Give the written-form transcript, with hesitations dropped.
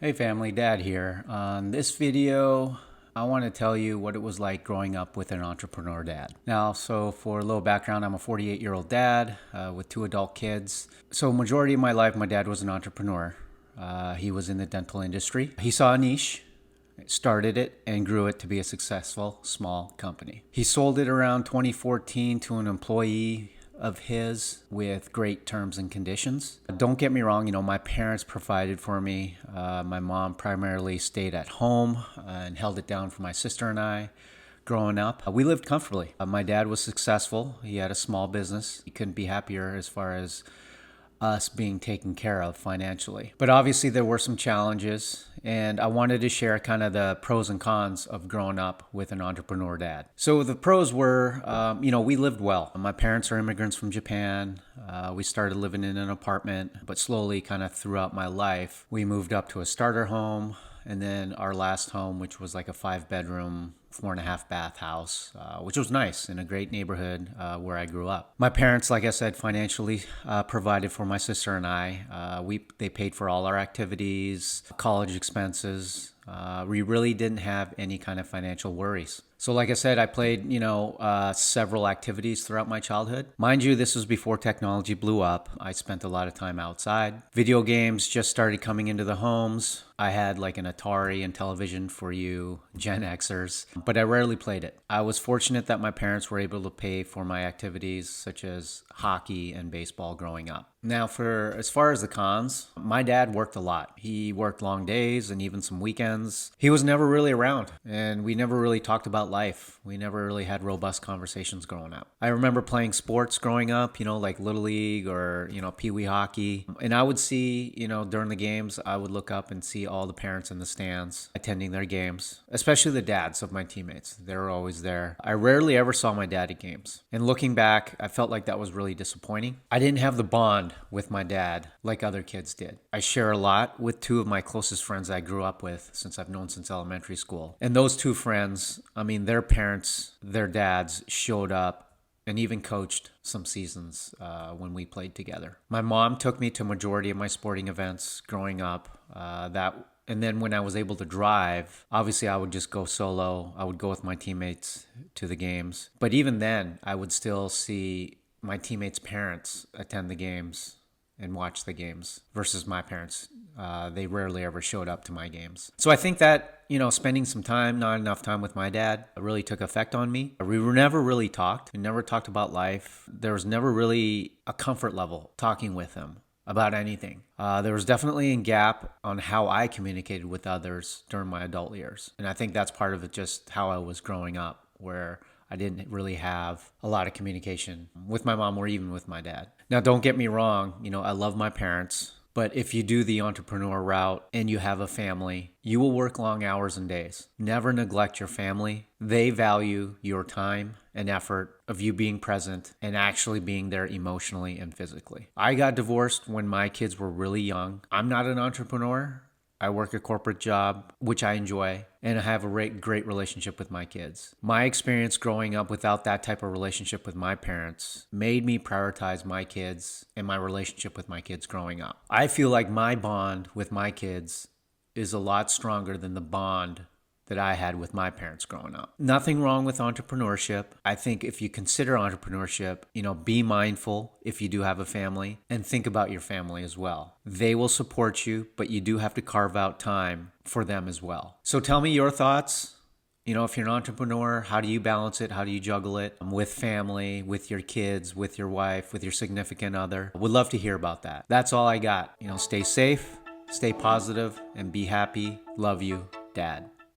Hey family, Dad here. On this video, I want to tell you what it was like growing up with an entrepreneur dad. Now, so for a little background, I'm a 48-year-old dad with two adult kids. So majority of my life, my dad was an entrepreneur. He was in the dental industry. He saw a niche, started it, and grew it to be a successful small company. He sold it around 2014 to an employee of his with great terms and conditions. Don't get me wrong, my parents provided for me. My mom primarily stayed at home and held it down for my sister and I. Growing up, we lived comfortably. My dad was successful. He had a small business. He couldn't be happier as far as us being taken care of financially. But obviously there were some challenges, and I wanted to share kind of the pros and cons of growing up with an entrepreneur dad. So the pros were, we lived well. My parents are immigrants from Japan. We started living in an apartment, but slowly kind of throughout my life, we moved up to a starter home. And then our last home, which was like a 5-bedroom, 4.5-bath house, which was nice in a great neighborhood where I grew up. My parents, like I said, financially provided for my sister and I. They paid for all our activities, college expenses. We really didn't have any kind of financial worries. So like I said, I played, several activities throughout my childhood. Mind you, this was before technology blew up. I spent a lot of time outside. Video games just started coming into the homes. I had like an Atari and television for you Gen Xers, but I rarely played it. I was fortunate that my parents were able to pay for my activities such as hockey and baseball growing up. Now, for as far as the cons, my dad worked a lot. He worked long days and even some weekends. He was never really around, and we never really talked about life. We never really had robust conversations growing up. I remember playing sports growing up, like Little League or, Pee Wee hockey. And I would see, during the games, I would look up and see all the parents in the stands attending their games, especially the dads of my teammates. They were always there. I rarely ever saw my dad at games. And looking back, I felt like that was really disappointing. I didn't have the bond with my dad like other kids did. I share a lot with two of my closest friends I grew up with since I've known since elementary school. And those two friends, their parents, their dads showed up and even coached some seasons when we played together. My mom took me to majority of my sporting events growing up. And then when I was able to drive, obviously I would just go solo. I would go with my teammates to the games. But even then, I would still see my teammates' parents attend the games and watch the games versus my parents. They rarely ever showed up to my games. So I think that, spending some time, not enough time with my dad really took effect on me. We were never really talked. We never talked about life. There was never really a comfort level talking with him about anything. There was definitely a gap on how I communicated with others during my adult years. And I think that's part of it, just how I was growing up, where I didn't really have a lot of communication with my mom or even with my dad. Now, don't get me wrong, I love my parents, but if you do the entrepreneur route and you have a family, you will work long hours and days. Never neglect your family. They value your time and effort of you being present and actually being there emotionally and physically. I got divorced when my kids were really young. I'm not an entrepreneur. I work a corporate job, which I enjoy, and I have a great relationship with my kids. My experience growing up without that type of relationship with my parents made me prioritize my kids and my relationship with my kids growing up. I feel like my bond with my kids is a lot stronger than the bond that I had with my parents growing up. Nothing wrong with entrepreneurship. I think if you consider entrepreneurship, be mindful if you do have a family and think about your family as well. They will support you, but you do have to carve out time for them as well. So tell me your thoughts. If you're an entrepreneur, how do you balance it? How do you juggle it with family, with your kids, with your wife, with your significant other? Would love to hear about that. That's all I got. Stay safe, stay positive, and be happy. Love you, Dad.